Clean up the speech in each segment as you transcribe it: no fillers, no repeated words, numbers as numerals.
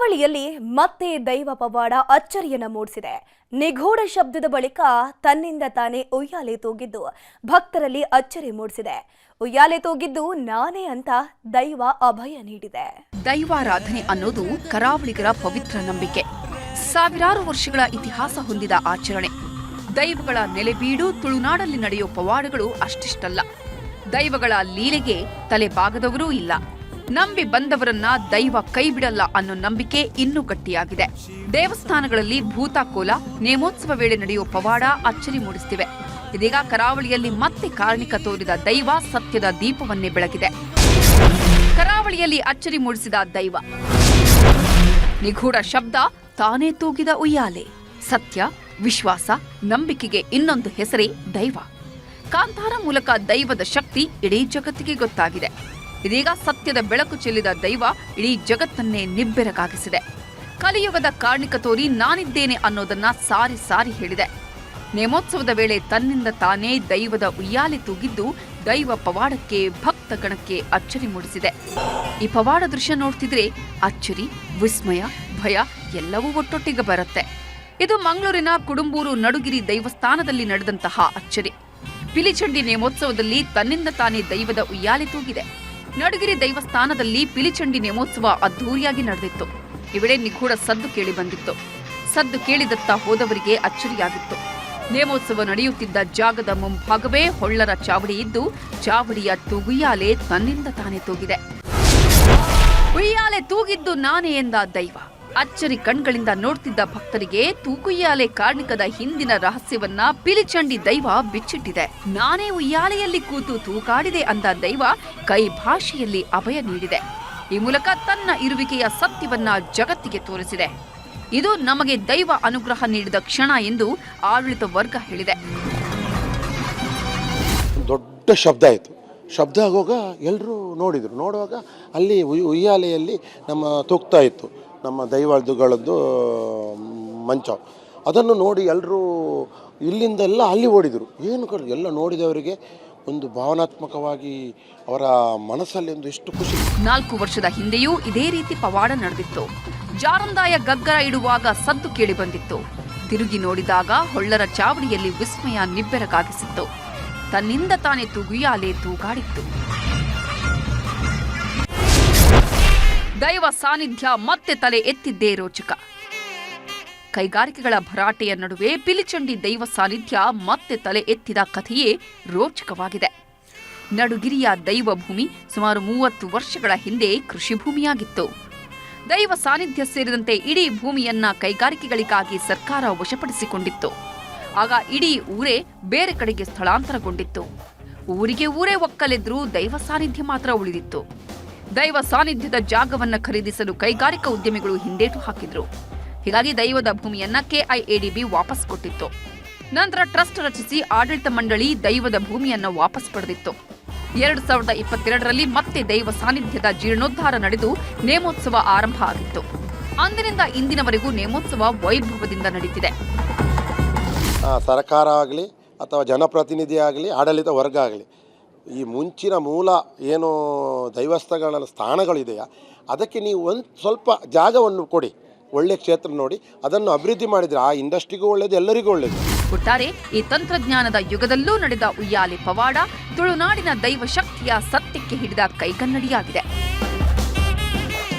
ಕರಾವಳಿಯಲ್ಲಿ ಮತ್ತೆ ದೈವ ಪವಾಡ ಅಚ್ಚರಿಯನ್ನ ಮೂಡಿಸಿದೆ. ನಿಗೂಢ ಶಬ್ದದ ಬಳಿಕ ತನ್ನಿಂದ ತಾನೇ ಉಯ್ಯಾಲೆ ತೂಗಿದ್ದು ಭಕ್ತರಲ್ಲಿ ಅಚ್ಚರಿ ಮೂಡಿಸಿದೆ. ಉಯ್ಯಾಲೆ ತೂಗಿದ್ದು ನಾನೇ ಅಂತ ದೈವ ಅಭಯ ನೀಡಿದೆ. ದೈವಾರಾಧನೆ ಅನ್ನೋದು ಕರಾವಳಿಗರ ಪವಿತ್ರ ನಂಬಿಕೆ. ಸಾವಿರಾರು ವರ್ಷಗಳ ಇತಿಹಾಸ ಹೊಂದಿದ ಆಚರಣೆ. ದೈವಗಳ ನೆಲೆಬೀಡು ತುಳುನಾಡಲ್ಲಿ ನಡೆಯೋ ಪವಾಡಗಳು ಅಷ್ಟಿಷ್ಟಲ್ಲ. ದೈವಗಳ ಲೀಲೆಗೆ ತಲೆಬಾಗದವರೂ ಇಲ್ಲ. ನಂಬಿ ಬಂದವರನ್ನ ದೈವ ಕೈ ಬಿಡಲ್ಲ ಅನ್ನೋ ನಂಬಿಕೆ ಇನ್ನೂ ಗಟ್ಟಿಯಾಗಿದೆ. ದೇವಸ್ಥಾನಗಳಲ್ಲಿ ಭೂತಾಕೋಲ, ನೇಮೋತ್ಸವ ವೇಳೆ ನಡೆಯುವ ಪವಾಡ ಅಚ್ಚರಿ ಮೂಡಿಸುತ್ತಿವೆ. ಇದೀಗ ಕರಾವಳಿಯಲ್ಲಿ ಮತ್ತೆ ಕಾರಣಿಕ ತೋರಿದ ದೈವ ಸತ್ಯದ ದೀಪವನ್ನೇ ಬೆಳಗಿದೆ. ಕರಾವಳಿಯಲ್ಲಿ ಅಚ್ಚರಿ ಮೂಡಿಸಿದ ದೈವ. ನಿಗೂಢ ಶಬ್ದ, ತಾನೇ ತೂಗಿದ ಉಯ್ಯಾಲೆ. ಸತ್ಯ, ವಿಶ್ವಾಸ, ನಂಬಿಕೆಗೆ ಇನ್ನೊಂದು ಹೆಸರೇ ದೈವ. ಕಾಂತಾರ ಮೂಲಕ ದೈವದ ಶಕ್ತಿ ಇಡೀ ಜಗತ್ತಿಗೆ ಗೊತ್ತಾಗಿದೆ. ಇದೀಗ ಸತ್ಯದ ಬೆಳಕು ಚೆಲ್ಲಿದ ದೈವ ಇಡೀ ಜಗತ್ತನ್ನೇ ನಿಬ್ಬೆರಗಾಗಿಸಿದೆ. ಕಲಿಯುಗದ ಕಾರಣಿಕ ತೋರಿ ನಾನಿದ್ದೇನೆ ಅನ್ನೋದನ್ನ ಸಾರಿ ಸಾರಿ ಹೇಳಿದೆ. ನೇಮೋತ್ಸವದ ವೇಳೆ ತನ್ನಿಂದ ತಾನೇ ದೈವದ ಉಯ್ಯಾಲೆ ತೂಗಿದ್ದು ದೈವ ಪವಾಡಕ್ಕೆ, ಭಕ್ತ ಗಣಕ್ಕೆ ಅಚ್ಚರಿ ಮೂಡಿಸಿದೆ. ಈ ಪವಾಡ ದೃಶ್ಯ ನೋಡ್ತಿದ್ರೆ ಅಚ್ಚರಿ, ವಿಸ್ಮಯ, ಭಯ ಎಲ್ಲವೂ ಒಟ್ಟೊಟ್ಟಿಗೆ ಬರುತ್ತೆ. ಇದು ಮಂಗಳೂರಿನ ಕುಡುಂಬೂರು ನಡುಗಿರಿ ದೇವಸ್ಥಾನದಲ್ಲಿ ನಡೆದಂತಹ ಅಚ್ಚರಿ. ಪಿಲಿಚಂಡಿ ನೇಮೋತ್ಸವದಲ್ಲಿ ತನ್ನಿಂದ ತಾನೇ ದೈವದ ಉಯ್ಯಾಲೆ ತೂಗಿದೆ. ನಡುಗಿರಿ ದೇವಸ್ಥಾನದಲ್ಲಿ ಪಿಲಿಚಂಡಿ ನೇಮೋತ್ಸವ ಅದ್ಧೂರಿಯಾಗಿ ನಡೆದಿತ್ತು. ಈ ವೇಳೆ ನಿಗೂಢ ಸದ್ದು ಕೇಳಿ ಬಂದಿತ್ತು. ಸದ್ದು ಕೇಳಿದತ್ತ ಹೋದವರಿಗೆ ಅಚ್ಚರಿಯಾಗಿತ್ತು. ನೇಮೋತ್ಸವ ನಡೆಯುತ್ತಿದ್ದ ಜಾಗದ ಮುಂಭಾಗವೇ ಹೊಳ್ಳರ ಚಾವಡಿ ಇದ್ದು, ಚಾವಡಿಯ ತೂಗುಯ್ಯಾಲೆ ತನ್ನಿಂದ ತಾನೇ ತೂಗಿದೆ. ಉಯ್ಯಾಲೆ ತೂಗಿದ್ದು ನಾನೇ ಎಂದ ದೈವ. ಅಚ್ಚರಿ ಕಣ್ಗಳಿಂದ ನೋಡ್ತಿದ್ದ ಭಕ್ತರಿಗೆ ತೂಗುಯ್ಯಾಲೆ ಕಾರಣಿಕದ ಹಿಂದಿನ ರಹಸ್ಯವನ್ನ ಪಿಲಿಚಂಡಿ ದೈವ ಬಿಚ್ಚಿಟ್ಟಿದೆ. ನಾನೇ ಉಯ್ಯಾಲೆಯಲ್ಲಿ ಕೂತು ತೂಗಾಡಿದೆ ಅಂದ ದೈವ ಕೈ ಭಾಷೆಯಲ್ಲಿ ಅಭಯ ನೀಡಿದೆ. ಈ ಮೂಲಕ ತನ್ನ ಇರುವಿಕೆಯ ಸತ್ಯವನ್ನ ಜಗತ್ತಿಗೆ ತೋರಿಸಿದೆ. ಇದು ನಮಗೆ ದೈವ ಅನುಗ್ರಹ ನೀಡಿದ ಕ್ಷಣ ಎಂದು ಆಡಳಿತ ವರ್ಗ ಹೇಳಿದೆ. ದೊಡ್ಡ ಶಬ್ದ ಆಯಿತು. ಶಬ್ದ ಆಗುವಾಗ ಎಲ್ಲರೂ ನೋಡಿದರು. ನೋಡುವಾಗ ಅಲ್ಲಿ ಉಯ್ಯಾಲೆಯಲ್ಲಿ ನಮ್ಮ ತೂಗ್ತಾ ಇತ್ತು ನಮ್ಮ ದೈವಗಳದ್ದು ಮಂಚ. ಅದನ್ನು ನೋಡಿ ಎಲ್ಲರೂ ಇಲ್ಲಿಂದೆಲ್ಲ ಅಲ್ಲಿ ಓಡಿದರು. ಏನು ಎಲ್ಲ ನೋಡಿದವರಿಗೆ ಒಂದು ಭಾವನಾತ್ಮಕವಾಗಿ ಅವರ ಮನಸ್ಸಲ್ಲಿ ಒಂದು ಎಷ್ಟು ಖುಷಿ. 4 ವರ್ಷದ ಹಿಂದೆಯೂ ಇದೇ ರೀತಿ ಪವಾಡ ನಡೆದಿತ್ತು. ಜಾರಂದಾಯ ಗಗ್ಗರ ಇಡುವಾಗ ಸದ್ದು ಕೇಳಿ ಬಂದಿತ್ತು. ತಿರುಗಿ ನೋಡಿದಾಗ ಹೊಳ್ಳರ ಚಾವಡಿಯಲ್ಲಿ ವಿಸ್ಮಯ ನಿಬ್ಬೆರಗಾಗಿಸಿತ್ತು. ತನ್ನಿಂದ ತಾನೇ ತೂಗುಯ್ಯಾಲೆ ತೂಗಾಡಿತ್ತು. ದೈವ ಸಾನ್ನಿಧ್ಯ ಮತ್ತೆ ತಲೆ ಎತ್ತಿದ್ದೇ ರೋಚಕ. ಕೈಗಾರಿಕೆಗಳ ಭರಾಟೆಯ ನಡುವೆ ಪಿಲಿಚಂಡಿ ದೈವ ಸಾನ್ನಿಧ್ಯ ಮತ್ತೆ ತಲೆ ಎತ್ತಿದ ಕಥೆಯೇ ರೋಚಕವಾಗಿದೆ. ನಡುಗಿರಿಯ ದೈವ ಭೂಮಿ ಸುಮಾರು 30 ವರ್ಷಗಳ ಹಿಂದೆ ಕೃಷಿ ಭೂಮಿಯಾಗಿತ್ತು. ದೈವ ಸಾನ್ನಿಧ್ಯ ಸೇರಿದಂತೆ ಇಡೀ ಭೂಮಿಯನ್ನ ಕೈಗಾರಿಕೆಗಳಿಗಾಗಿ ಸರ್ಕಾರ ವಶಪಡಿಸಿಕೊಂಡಿತ್ತು. ಆಗ ಇಡೀ ಊರೇ ಬೇರೆ ಕಡೆಗೆ ಸ್ಥಳಾಂತರಗೊಂಡಿತ್ತು. ಊರಿಗೆ ಊರೇ ಒಕ್ಕಲೆದ್ರೂ ದೈವ ಸಾನ್ನಿಧ್ಯ ಮಾತ್ರ ಉಳಿದಿತ್ತು. ದೈವ ಸಾನ್ನಿಧ್ಯದ ಜಾಗವನ್ನ ಖರೀದಿಸಲು ಕೈಗಾರಿಕಾ ಉದ್ಯಮಿಗಳು ಹಿಂದೇಟು ಹಾಕಿದ್ರು. ಹೀಗಾಗಿ ದೈವದ ಭೂಮಿಯನ್ನ ಕೆಐಎಡಿಬಿ ವಾಪಸ್ ಕೊಟ್ಟಿತ್ತು. ನಂತರ ಟ್ರಸ್ಟ್ ರಚಿಸಿ ಆಡಳಿತ ಮಂಡಳಿ ದೈವದ ಭೂಮಿಯನ್ನ ವಾಪಸ್ ಪಡೆದಿತ್ತು. 2022ರಲ್ಲಿ ಮತ್ತೆ ದೈವ ಸಾನ್ನಿಧ್ಯದ ಜೀರ್ಣೋದ್ಧಾರ ನಡೆದು ನೇಮೋತ್ಸವ ಆರಂಭ ಆಗಿತ್ತು. ಅಂದಿನಿಂದ ಇಂದಿನವರೆಗೂ ನೇಮೋತ್ಸವ ವೈಭವದಿಂದ ನಡೀತಿದೆ. ಸರ್ಕಾರ ಆಗಲಿ ಅಥವಾ ಜನಪ್ರತಿನಿಧಿ ಆಗಲಿ, ಆಡಳಿತ ವರ್ಗ ಆಗಲಿ, ಈ ಮುಂಚಿನ ಮೂಲ ಏನು ದೈವಸ್ಥಗಳ ಸ್ಥಾನಗಳಿದೆಯಾ ಅದಕ್ಕೆ ನೀವು ಒಂದು ಸ್ವಲ್ಪ ಜಾಗವನ್ನು ಕೊಡಿ, ಒಳ್ಳೆ ಕ್ಷೇತ್ರ ನೋಡಿ ಅದನ್ನು ಅಭಿವೃದ್ಧಿ ಮಾಡಿದರೆ ಆ ಇಂಡಸ್ಟ್ರಿಗೂ ಒಳ್ಳೆಯದು, ಎಲ್ಲರಿಗೂ ಒಳ್ಳೆಯದು. ಒಟ್ಟಾರೆ ಈ ತಂತ್ರಜ್ಞಾನದ ಯುಗದಲ್ಲೂ ನಡೆದ ಉಯ್ಯಾಲೆ ಪವಾಡ ತುಳುನಾಡಿನ ದೈವ ಶಕ್ತಿಯ ಸತ್ಯಕ್ಕೆ ಹಿಡಿದ ಕೈಗನ್ನಡಿಯಾಗಿದೆ.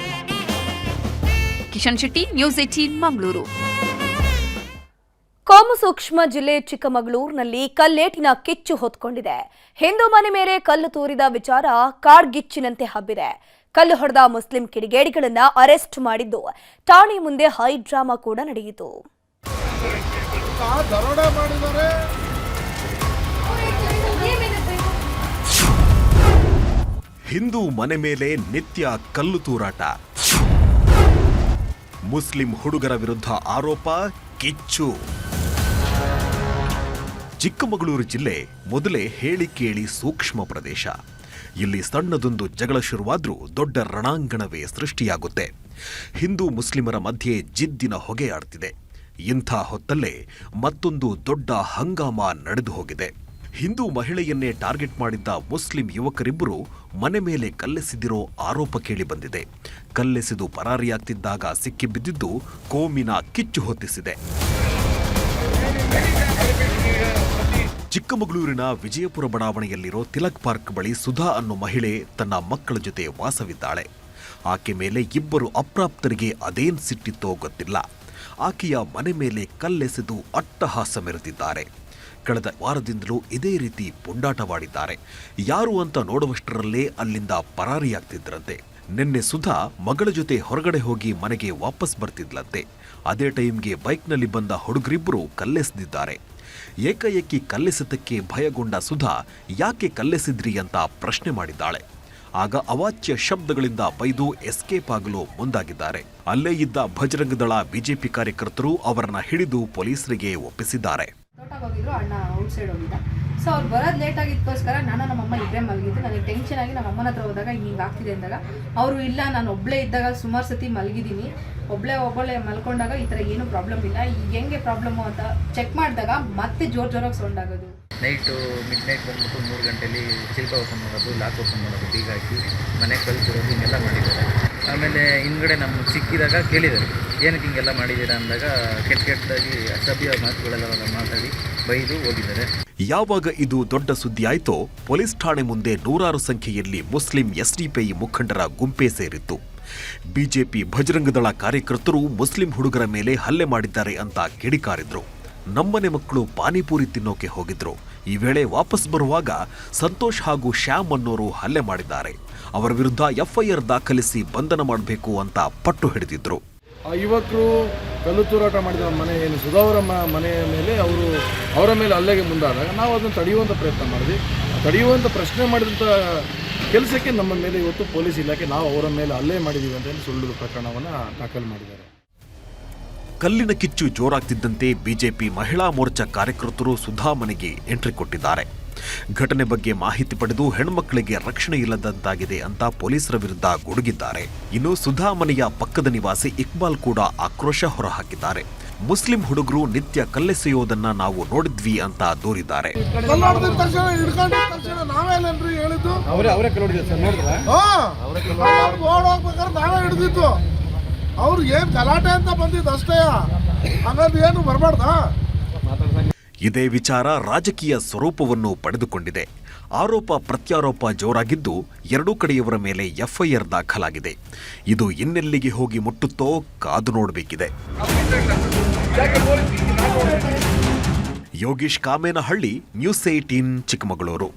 ಕಿಶನ್ ಶೆಟ್ಟಿ, ನ್ಯೂಸ್ 18 ಮಂಗಳೂರು. ಕೋಮು ಸೂಕ್ಷ್ಮ ಜಿಲ್ಲೆ ಚಿಕ್ಕಮಗಳೂರಿನಲ್ಲಿ ಕಲ್ಲೇಟಿನ ಕಿಚ್ಚು ಹೊತ್ಕೊಂಡಿದೆ. ಹಿಂದೂ ಮನೆ ಮೇಲೆ ಕಲ್ಲು ತೂರಿದ ವಿಚಾರ ಕಾಡ್ಗಿಚ್ಚಿನಂತೆ ಹಬ್ಬಿದೆ. ಕಲ್ಲು ಹೊಡೆದ ಮುಸ್ಲಿಂ ಕಿಡಿಗೇಡಿಗಳನ್ನ ಅರೆಸ್ಟ್ ಮಾಡಿದ್ದು ಠಾಣೆ ಮುಂದೆ ಹೈ ಡ್ರಾಮಾ ಕೂಡ ನಡೆಯಿತು. ಹಿಂದೂ ಮನೆ ಮೇಲೆ ನಿತ್ಯ ಕಲ್ಲು ತೂರಾಟ. ಮುಸ್ಲಿಂ ಹುಡುಗರ ವಿರುದ್ಧ ಆರೋಪ, ಕಿಚ್ಚು. ಚಿಕ್ಕಮಗಳೂರು ಜಿಲ್ಲೆ ಮೊದಲೇ ಹೇಳಿ ಕೇಳಿ ಸೂಕ್ಷ್ಮ ಪ್ರದೇಶ. ಇಲ್ಲಿ ಸಣ್ಣದೊಂದು ಜಗಳ ಶುರುವಾದ್ರೂ ದೊಡ್ಡ ರಣಾಂಗಣವೇ ಸೃಷ್ಟಿಯಾಗುತ್ತೆ. ಹಿಂದೂ ಮುಸ್ಲಿಮರ ಮಧ್ಯೆ ಜಿದ್ದಿನ ಹೊಗೆಯಾಡ್ತಿದೆ. ಇಂಥ ಹೊತ್ತಲ್ಲೇ ಮತ್ತೊಂದು ದೊಡ್ಡ ಹಂಗಾಮ ನಡೆದು ಹೋಗಿದೆ. ಹಿಂದೂ ಮಹಿಳೆಯನ್ನೇ ಟಾರ್ಗೆಟ್ ಮಾಡಿದ್ದ ಮುಸ್ಲಿಂ ಯುವಕರಿಬ್ಬರು ಮನೆ ಮೇಲೆ ಕಲ್ಲೆಸೆದಿರೋ ಆರೋಪ ಕೇಳಿಬಂದಿದೆ. ಕಲ್ಲೆಸೆದು ಪರಾರಿಯಾಗ್ತಿದ್ದಾಗ ಸಿಕ್ಕಿಬಿದ್ದಿದ್ದು ಕೋಮಿನ ಕಿಚ್ಚು ಹೊತ್ತಿಸಿದೆ. ಚಿಕ್ಕಮಗಳೂರಿನ ವಿಜಯಪುರ ಬಡಾವಣೆಯಲ್ಲಿರೋ ತಿಲಕ್ ಪಾರ್ಕ್ ಬಳಿ ಸುಧಾ ಅನ್ನೋ ಮಹಿಳೆ ತನ್ನ ಮಕ್ಕಳ ಜೊತೆ ವಾಸವಿದ್ದಾಳೆ. ಆಕೆ ಮೇಲೆ ಇಬ್ಬರು ಅಪ್ರಾಪ್ತರಿಗೆ ಅದೇನ್ ಸಿಟ್ಟಿತ್ತೋ ಗೊತ್ತಿಲ್ಲ. ಆಕೆಯ ಮನೆ ಮೇಲೆ ಕಲ್ಲೆಸೆದು ಅಟ್ಟಹಾಸ ಮೆರೆದಿದ್ದಾರೆ. ಕಳೆದ ವಾರದಿಂದಲೂ ಇದೇ ರೀತಿ ಪುಂಡಾಟವಾಡಿದ್ದಾರೆ. ಯಾರು ಅಂತ ನೋಡುವಷ್ಟರಲ್ಲೇ ಅಲ್ಲಿಂದ ಪರಾರಿಯಾಗ್ತಿದ್ರಂತೆ. ನಿನ್ನೆ ಸುಧಾ ಮಗಳ ಜೊತೆ ಹೊರಗಡೆ ಹೋಗಿ ಮನೆಗೆ ವಾಪಸ್ ಬರ್ತಿದ್ಲಂತೆ. ಅದೇ ಟೈಮ್ಗೆ ಬೈಕ್ನಲ್ಲಿ ಬಂದ ಹುಡುಗರಿಬ್ಬರು ಕಲ್ಲೆಸೆದಿದ್ದಾರೆ. ಏಕಾಏಕಿ ಕಲ್ಲೆಸೆತಕ್ಕೆ ಭಯಗೊಂಡ ಸುಧಾ ಯಾಕೆ ಕಲ್ಲೆಸೆದ್ರಿ ಅಂತ ಪ್ರಶ್ನೆ ಮಾಡಿದ್ದಾಳೆ. ಆಗ ಅವಾಚ್ಯ ಶಬ್ದಗಳಿಂದ ಬೈದು ಎಸ್ಕೇಪ್ ಆಗಲು ಮುಂದಾಗಿದ್ದಾರೆ. ಅಲ್ಲೇ ಇದ್ದ ಬಜರಂಗ ದಳ ಬಿಜೆಪಿ ಕಾರ್ಯಕರ್ತರು ಅವರನ್ನ ಹಿಡಿದು ಪೊಲೀಸರಿಗೆ ಒಪ್ಪಿಸಿದ್ದಾರೆ. ಹೋಗಿದ್ರು, ಅಣ್ಣ ಔಟ್ ಸೈಡ್ ಹೋಗಿದ್ದ. ಸೊ ಅವ್ರು ಬರೋದು ಲೇಟ್ ಆಗಿದ್ದಕ್ಕೋಸ್ಕರ ನಮ್ಮಮ್ಮ ಇಬ್ಬರೇ ಮಲಗಿದ್ದು. ನನಗೆ ಟೆನ್ಷನ್ ಆಗಿ ನಮ್ಮ ಅಮ್ಮನ ಹತ್ರ ಹೋದಾಗ ಹಿಂಗೆ ಆಗ್ತಿದೆ ಅಂದಾಗ ಅವರು ಇಲ್ಲ, ನಾನು ಒಬ್ಬಳೇ ಇದ್ದಾಗ ಸುಮಾರು ಸತಿ ಮಲಗಿದ್ದೀನಿ, ಒಬ್ಬಳೇ ಮಲ್ಕೊಂಡಾಗ ಈ ಥರ ಏನೂ ಪ್ರಾಬ್ಲಮ್ ಇಲ್ಲ, ಈಗ ಹೆಂಗೆ ಪ್ರಾಬ್ಲಮ್ಮು ಅಂತ ಚೆಕ್ ಮಾಡಿದಾಗ ಮತ್ತೆ ಜೋರಾಗಿ ಸೌಂಡ್ ಆಗೋದು. ನೈಟು ಮಿಡ್ ನೈಟ್ ಬಂದ್ಬಿಟ್ಟು 3 ಗಂಟೆಲಿ ಚಿಲ್ಕ ಓಪನ್ ಮಾಡೋದು, ಲಾಕ್ ಓಪನ್ ಮಾಡೋದು, ಬೀಗ ಹಾಕಿ ಮನೆ ಕಳ್ಸಿರೋದು ಹಿಂಗೆಲ್ಲ ಮಾಡಿದ್ದಾರೆ. ಆಮೇಲೆ ಹಿಂದ್ಗಡೆ ನಮ್ಮ ಸಿಕ್ಕಿದಾಗ ಕೇಳಿದ್ದಾರೆ ಏನಕ್ಕೆ ಹಿಂಗೆಲ್ಲ ಮಾಡಿದ್ದೀರಾ ಅಂದಾಗ ಕೆಟ್ಟದಾಗಿ ಅಸಭ್ಯ ಮಾತುಗಳೆಲ್ಲ ಮಾತಾಡಿ ಬೈದು ಹೋಗಿದ್ದಾರೆ. ಯಾವಾಗ ಇದು ದೊಡ್ಡ ಸುದ್ದಿ ಆಯ್ತೋ ಪೊಲೀಸ್ ಠಾಣೆ ಮುಂದೆ ನೂರಾರು ಸಂಖ್ಯೆಯಲ್ಲಿ ಮುಸ್ಲಿಂ ಎಸ್ಡಿಪಿಐ ಮುಖಂಡರ ಗುಂಪೇ ಸೇರಿತ್ತು. ಬಿಜೆಪಿ ಬಜರಂಗ ದಳ ಕಾರ್ಯಕರ್ತರು ಮುಸ್ಲಿಂ ಹುಡುಗರ ಮೇಲೆ ಹಲ್ಲೆ ಮಾಡಿದ್ದಾರೆ ಅಂತ ಕಿಡಿಕಾರಿದ್ರು. ನಮ್ಮನೆ ಮಕ್ಕಳು ಪಾನಿಪೂರಿ ತಿನ್ನೋಕೆ ಹೋಗಿದ್ರು. ಈ ವೇಳೆ ವಾಪಸ್ ಬರುವಾಗ ಸಂತೋಷ್ ಹಾಗೂ ಶ್ಯಾಮ್ ಅನ್ನೋರು ಹಲ್ಲೆ ಮಾಡಿದ್ದಾರೆ. ಅವರ ವಿರುದ್ಧ ಎಫ್ಐಆರ್ ದಾಖಲಿಸಿ ಬಂಧನ ಮಾಡಬೇಕು ಅಂತ ಪಟ್ಟು ಹಿಡಿದಿದ್ರು. ಆ ಯುವಕರು ಕಲ್ಲು ತೂರಾಟ ಮಾಡಿದ ಮನೆ ಏನು ಸುಧಾ ಅವರ ಮನೆಯ ಮೇಲೆ ಅವರ ಮೇಲೆ ಹಲ್ಲೆಗೆ ಮುಂದಾದಾಗ ನಾವು ಅದನ್ನು ತಡೆಯುವಂಥ ಪ್ರಯತ್ನ ಮಾಡಿದ್ವಿ. ತಡೆಯುವಂಥ ಪ್ರಶ್ನೆ ಮಾಡಿದಂಥ ಕೆಲಸಕ್ಕೆ ನಮ್ಮ ಮೇಲೆ ಇವತ್ತು ಪೊಲೀಸ್ ಇಲಾಖೆ ನಾವು ಅವರ ಮೇಲೆ ಹಲ್ಲೆ ಮಾಡಿದ್ದೀವಿ ಅಂತ ಹೇಳಿ ಸುಳ್ಳು ಪ್ರಕರಣವನ್ನು ದಾಖಲು ಮಾಡಿದ್ದಾರೆ. ಕಲ್ಲಿನ ಕಿಚ್ಚು ಜೋರಾಗ್ತಿದ್ದಂತೆ ಬಿಜೆಪಿ ಮಹಿಳಾ ಮೋರ್ಚಾ ಕಾರ್ಯಕರ್ತರು ಸುಧಾ ಮನೆಗೆ ಎಂಟ್ರಿ ಕೊಟ್ಟಿದ್ದಾರೆ. ಘಟನೆ ಬಗ್ಗೆ ಮಾಹಿತಿ ಪಡೆದು ಹೆಣ್ಮಕ್ಕಳಿಗೆ ರಕ್ಷಣೆ ಇಲ್ಲದಂತಾಗಿದೆ ಅಂತ ಪೊಲೀಸರ ವಿರುದ್ಧ ಗುಡುಗಿದ್ದಾರೆ. ಇನ್ನು ಸುಧಾ ಮನೆಯ ಪಕ್ಕದ ನಿವಾಸಿ ಇಕ್ಬಾಲ್ ಕೂಡ ಆಕ್ರೋಶ ಹೊರಹಾಕಿದ್ದಾರೆ. ಮುಸ್ಲಿಂ ಹುಡುಗರು ನಿತ್ಯ ಕಲ್ಲೆಸೆಯೋದನ್ನ ನಾವು ನೋಡಿದ್ವಿ ಅಂತ ದೂರಿದ್ದಾರೆ. ಅವ್ರು ಏನ್ ಗಲಾಟೆ ಅಂತ ಬಂದಿದ್ದು ಅಷ್ಟೇ, ಹಾಗಾದ್ರೆ ಏನು ಬರಬಾರ್ದಾ? ಇದೇ ವಿಚಾರ ರಾಜಕೀಯ ಸ್ವರೂಪವನ್ನು ಪಡೆದುಕೊಂಡಿದೆ. ಆರೋಪ ಪ್ರತ್ಯಾರೋಪ ಜೋರಾಗಿದ್ದು ಎರಡೂ ಕಡೆಯವರ ಮೇಲೆ ಎಫ್ಐಆರ್ ದಾಖಲಾಗಿದೆ. ಇದು ಇನ್ನೆಲ್ಲಿಗೆ ಹೋಗಿ ಮುಟ್ಟುತ್ತೋ ಕಾದು ನೋಡಬೇಕಿದೆ. ಯೋಗೀಶ್ ಕಾಮೇನಹಳ್ಳಿ, ನ್ಯೂಸ್ 18 ಚಿಕ್ಕಮಗಳೂರು.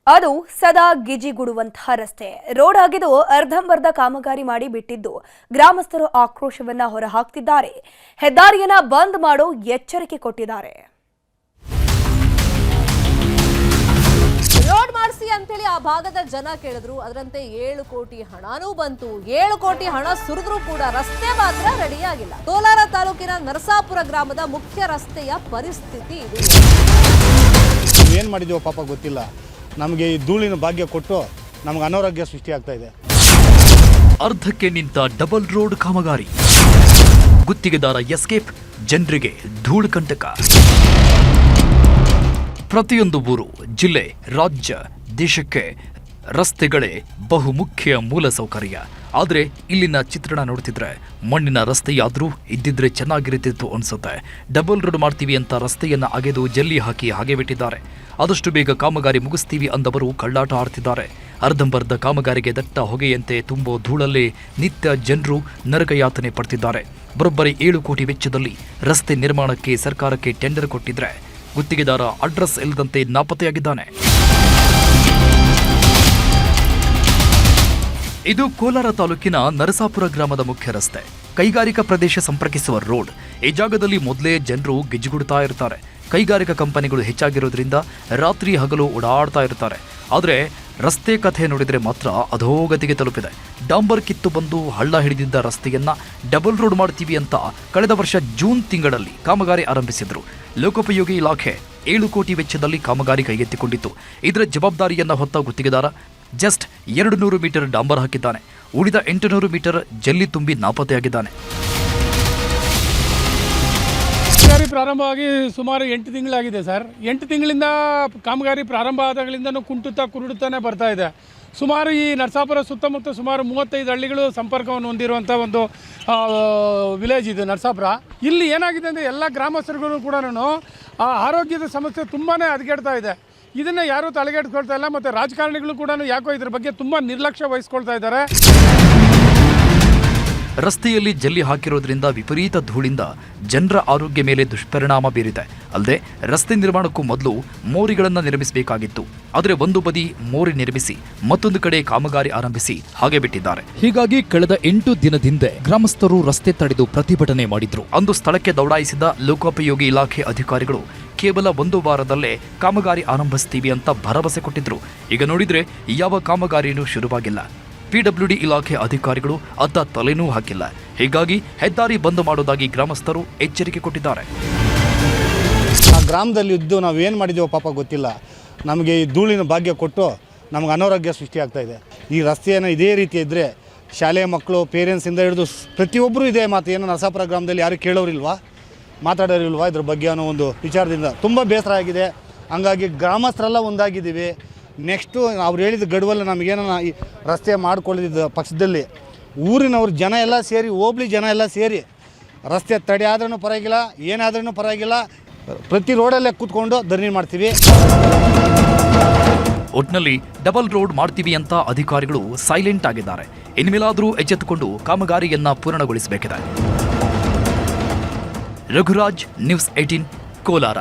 ಅದು ಸದಾ ಗಿಜಿಗುಡುವಂತಹ ರಸ್ತೆ. ರೋಡ್ ಆಗಿದ್ದು ಅರ್ಧಂಬರ್ಧ ಕಾಮಗಾರಿ ಮಾಡಿ ಬಿಟ್ಟಿದ್ದು ಗ್ರಾಮಸ್ಥರು ಆಕ್ರೋಶವನ್ನ ಹೊರಹಾಕ್ತಿದ್ದಾರೆ. ಹೆದ್ದಾರಿಯನ್ನ ಬಂದ್ ಮಾಡೋ ಎಚ್ಚರಿಕೆ ಕೊಟ್ಟಿದ್ದಾರೆ. ರೋಡ್ ಮಾಡಿಸಿ ಅಂತೇಳಿ ಆ ಭಾಗದ ಜನ ಕೇಳಿದ್ರು. ಅದರಂತೆ 7 ಕೋಟಿ ಹಣನೂ ಬಂತು. 7 ಕೋಟಿ ಹಣ ಸುರಿದ್ರೂ ಕೂಡ ರಸ್ತೆ ಮಾತ್ರ ರೆಡಿ ಆಗಿಲ್ಲ. ಕೋಲಾರ ತಾಲೂಕಿನ ನರಸಾಪುರ ಗ್ರಾಮದ ಮುಖ್ಯ ರಸ್ತೆಯ ಪರಿಸ್ಥಿತಿ ಇದು. ಏನ್ ಮಾಡಿದೀವೋ ಪಾಪ ಗೊತ್ತಿಲ್ಲ. ನಮಗೆ ಈ ಧೂಳಿನ ಭಾಗ್ಯ ಕೊಟ್ಟು ನಮ್ಗೆ ಅನಾರೋಗ್ಯ ಸೃಷ್ಟಿಯಾಗ್ತಾ ಇದೆ. ಅರ್ಧಕ್ಕೆ ನಿಂತ ಡಬಲ್ ರೋಡ್ ಕಾಮಗಾರಿ, ಗುತ್ತಿಗೆದಾರ ಎಸ್ಕೇಪ್, ಜನರಿಗೆ ಧೂಳು ಕಂಟಕ. ಪ್ರತಿಯೊಂದು ಊರು, ಜಿಲ್ಲೆ, ರಾಜ್ಯ, ದೇಶಕ್ಕೆ ರಸ್ತೆಗಳೇ ಬಹುಮುಖ್ಯ ಮೂಲ ಸೌಕರ್ಯ. ಆದರೆ ಇಲ್ಲಿನ ಚಿತ್ರಣ ನೋಡ್ತಿದ್ರೆ ಮಣ್ಣಿನ ರಸ್ತೆಯಾದ್ರೂ ಇದ್ದಿದ್ರೆ ಚೆನ್ನಾಗಿರುತ್ತಿತ್ತು ಅನ್ಸುತ್ತೆ. ಡಬಲ್ ರೋಡ್ ಮಾಡ್ತೀವಿ ಅಂತ ರಸ್ತೆಯನ್ನ ಅಗೆದು ಜಲ್ಲಿ ಹಾಕಿ ಹಾಗೆ ಬಿಟ್ಟಿದ್ದಾರೆ. ಆದಷ್ಟು ಬೇಗ ಕಾಮಗಾರಿ ಮುಗಿಸ್ತೀವಿ ಅಂದವರು ಕಳ್ಳಾಟ ಆಡ್ತಿದ್ದಾರೆ. ಅರ್ಧಂಬರ್ಧ ಕಾಮಗಾರಿಗೆ ದಟ್ಟ ಹೊಗೆಯಂತೆ ತುಂಬೋ ಧೂಳಲ್ಲೇ ನಿತ್ಯ ಜನರು ನರಕಯಾತನೆ ಪಡ್ತಿದ್ದಾರೆ. ಬರೋಬ್ಬರಿ 7 ಕೋಟಿ ವೆಚ್ಚದಲ್ಲಿ ರಸ್ತೆ ನಿರ್ಮಾಣಕ್ಕೆ ಸರ್ಕಾರಕ್ಕೆ ಟೆಂಡರ್ ಕೊಟ್ಟಿದ್ರೆ ಗುತ್ತಿಗೆದಾರ ಅಡ್ರೆಸ್ ಇಲ್ಲದಂತೆ ನಾಪತ್ತೆಯಾಗಿದ್ದಾನೆ. ಇದು ಕೋಲಾರ ತಾಲೂಕಿನ ನರಸಾಪುರ ಗ್ರಾಮದ ಮುಖ್ಯ ರಸ್ತೆ, ಕೈಗಾರಿಕಾ ಪ್ರದೇಶ ಸಂಪರ್ಕಿಸುವ ರೋಡ್. ಈ ಜಾಗದಲ್ಲಿ ಮೊದಲೇ ಜನರು ಗಿಜ್ಜಿಗುಡ್ತಾ ಇರ್ತಾರೆ. ಕೈಗಾರಿಕಾ ಕಂಪನಿಗಳು ಹೆಚ್ಚಾಗಿರೋದ್ರಿಂದ ರಾತ್ರಿ ಹಗಲು ಓಡಾಡ್ತಾ ಇರ್ತಾರೆ. ಆದರೆ ರಸ್ತೆ ಕಥೆ ನೋಡಿದರೆ ಮಾತ್ರ ಅಧೋಗತಿಗೆ ತಲುಪಿದೆ. ಡಾಂಬರ್ ಕಿತ್ತು ಬಂದು ಹಳ್ಳ ಹಿಡಿದಿದ್ದ ರಸ್ತೆಯನ್ನ ಡಬಲ್ ರೋಡ್ ಮಾಡ್ತೀವಿ ಅಂತ ಕಳೆದ ವರ್ಷ ಜೂನ್ ತಿಂಗಳಲ್ಲಿ ಕಾಮಗಾರಿ ಆರಂಭಿಸಿದ್ರು. ಲೋಕೋಪಯೋಗಿ ಇಲಾಖೆ 7 ಕೋಟಿ ವೆಚ್ಚದಲ್ಲಿ ಕಾಮಗಾರಿ ಕೈಗೆತ್ತಿಕೊಂಡಿತ್ತು. ಇದರ ಜವಾಬ್ದಾರಿಯನ್ನ ಹೊತ್ತ ಗುತ್ತಿಗೆದಾರ ಜಸ್ಟ್ 200 ಮೀಟರ್ ಡಾಂಬರ್ ಹಾಕಿದ್ದಾನೆ. ಉಳಿದ 800 ಮೀಟರ್ ಜಲ್ಲಿ ತುಂಬಿ ನಾಪತ್ತೆಯಾಗಿದ್ದಾನೆ. ಕಾಮಗಾರಿ ಪ್ರಾರಂಭವಾಗಿ ಸುಮಾರು 8 ತಿಂಗಳಾಗಿದೆ ಸರ್. 8 ತಿಂಗಳಿಂದ ಕಾಮಗಾರಿ ಪ್ರಾರಂಭ ಆದಾಗಲಿಂದನೂ ಕುರುಡುತ್ತಾನೆ ಬರ್ತಾ ಇದೆ. ಸುಮಾರು ಈ ನರಸಾಪುರ ಸುತ್ತಮುತ್ತ ಸುಮಾರು 35 ಹಳ್ಳಿಗಳು ಸಂಪರ್ಕವನ್ನು ಹೊಂದಿರುವಂಥ ಒಂದು ವಿಲೇಜ್ ಇದು ನರಸಾಪುರ. ಇಲ್ಲಿ ಏನಾಗಿದೆ ಅಂದರೆ ಎಲ್ಲ ಗ್ರಾಮಸ್ಥರುಗಳು ಕೂಡ ಆರೋಗ್ಯದ ಸಮಸ್ಯೆ ತುಂಬಾ ಹದಗೆಡ್ತಾ ಇದೆ. ಇದನ್ನು ಯಾರೂ ತಲೆಗೆಡ್ಸ್ಕೊಳ್ತಾ ಇಲ್ಲ. ಮತ್ತು ರಾಜಕಾರಣಿಗಳು ಕೂಡ ಯಾಕೋ ಇದ್ರ ಬಗ್ಗೆ ತುಂಬ ನಿರ್ಲಕ್ಷ್ಯ ವಹಿಸ್ಕೊಳ್ತಾ ಇದ್ದಾರೆ. ರಸ್ತೆಯಲ್ಲಿ ಜಲ್ಲಿ ಹಾಕಿರೋದ್ರಿಂದ ವಿಪರೀತ ಧೂಳಿಂದ ಜನರ ಆರೋಗ್ಯ ಮೇಲೆ ದುಷ್ಪರಿಣಾಮ ಬೀರಿದೆ. ಅಲ್ಲದೆ ರಸ್ತೆ ನಿರ್ಮಾಣಕ್ಕೂ ಮೊದಲು ಮೋರಿಗಳನ್ನು ನಿರ್ಮಿಸಬೇಕಾಗಿತ್ತು. ಆದರೆ ಒಂದು ಬದಿ ಮೋರಿ ನಿರ್ಮಿಸಿ ಮತ್ತೊಂದು ಕಡೆ ಕಾಮಗಾರಿ ಆರಂಭಿಸಿ ಹಾಗೆ ಬಿಟ್ಟಿದ್ದಾರೆ. ಹೀಗಾಗಿ ಕಳೆದ 8 ದಿನದಿಂದ ಗ್ರಾಮಸ್ಥರು ರಸ್ತೆ ತಡೆದು ಪ್ರತಿಭಟನೆ ಮಾಡಿದ್ರು. ಅಂದು ಸ್ಥಳಕ್ಕೆ ದೌಡಾಯಿಸಿದ ಲೋಕೋಪಯೋಗಿ ಇಲಾಖೆ ಅಧಿಕಾರಿಗಳು ಕೇವಲ 1 ವಾರದಲ್ಲೇ ಕಾಮಗಾರಿ ಆರಂಭಿಸ್ತೀವಿ ಅಂತ ಭರವಸೆ ಕೊಟ್ಟಿದ್ರು. ಈಗ ನೋಡಿದ್ರೆ ಯಾವ ಕಾಮಗಾರಿಯೂ ಶುರುವಾಗಿಲ್ಲ. ಪಿಡಬ್ಲ್ಯೂಡಿ ಇಲಾಖೆ ಅಧಿಕಾರಿಗಳು ಅತ್ತ ತಲೆನೂ ಹಾಕಿಲ್ಲ. ಹೀಗಾಗಿ ಹೆದ್ದಾರಿ ಬಂದ್ ಮಾಡೋದಾಗಿ ಗ್ರಾಮಸ್ಥರು ಎಚ್ಚರಿಕೆ ಕೊಟ್ಟಿದ್ದಾರೆ. ಆ ಗ್ರಾಮದಲ್ಲಿ ಇದ್ದು ನಾವೇನು ಮಾಡಿದ್ದೀವೋ ಪಾಪ ಗೊತ್ತಿಲ್ಲ. ನಮಗೆ ಈ ಧೂಳಿನ ಭಾಗ್ಯ ಕೊಟ್ಟು ನಮಗೆ ಅನಾರೋಗ್ಯ ಸೃಷ್ಟಿಯಾಗ್ತಾ ಇದೆ. ಈ ರಸ್ತೆಯನ್ನು ಇದೇ ರೀತಿ ಇದ್ದರೆ ಶಾಲೆಯ ಮಕ್ಕಳು ಪೇರೆಂಟ್ಸಿಂದ ಹಿಡಿದು ಪ್ರತಿಯೊಬ್ಬರೂ ಇದೇ ಮಾತು. ಏನು ನರಸಾಪುರ ಗ್ರಾಮದಲ್ಲಿ ಯಾರು ಕೇಳೋರಿಲ್ವಾ, ಮಾತಾಡೋರಿಲ್ವಾ ಇದ್ರ ಬಗ್ಗೆ ಅನ್ನೋ ಒಂದು ವಿಚಾರದಿಂದ ತುಂಬ ಬೇಸರ ಆಗಿದೆ. ಹಂಗಾಗಿ ಗ್ರಾಮಸ್ಥರೆಲ್ಲ ಒಂದಾಗಿದ್ದೀವಿ. ನೆಕ್ಸ್ಟು ಅವ್ರು ಹೇಳಿದ ಗಡುವಲ್ಲಿ ನಮಗೇನೋ ಈ ರಸ್ತೆ ಮಾಡ್ಕೊಳ್ಳಿದ್ದ ಪಕ್ಷದಲ್ಲಿ ಊರಿನವ್ರು ಜನ ಎಲ್ಲ ಸೇರಿ, ಹೋಬ್ಳಿ ಜನ ಎಲ್ಲ ಸೇರಿ ರಸ್ತೆ ತಡೆ ಆದ್ರೂ ಪರವಾಗಿಲ್ಲ, ಏನಾದ್ರೂ ಪರವಾಗಿಲ್ಲ, ಪ್ರತಿ ರೋಡಲ್ಲೇ ಕೂತ್ಕೊಂಡು ಧರಣಿ ಮಾಡ್ತೀವಿ. ಒಟ್ನಲ್ಲಿ ಡಬಲ್ ರೋಡ್ ಮಾಡ್ತೀವಿ ಅಂತ ಅಧಿಕಾರಿಗಳು ಸೈಲೆಂಟ್ ಆಗಿದ್ದಾರೆ. ಇನ್ಮೇಲಾದರೂ ಎಚ್ಚೆತ್ತುಕೊಂಡು ಕಾಮಗಾರಿಯನ್ನ ಪೂರ್ಣಗೊಳಿಸಬೇಕಿದೆ. ರಘುರಾಜ್, ನ್ಯೂಸ್ 18, ಕೋಲಾರ.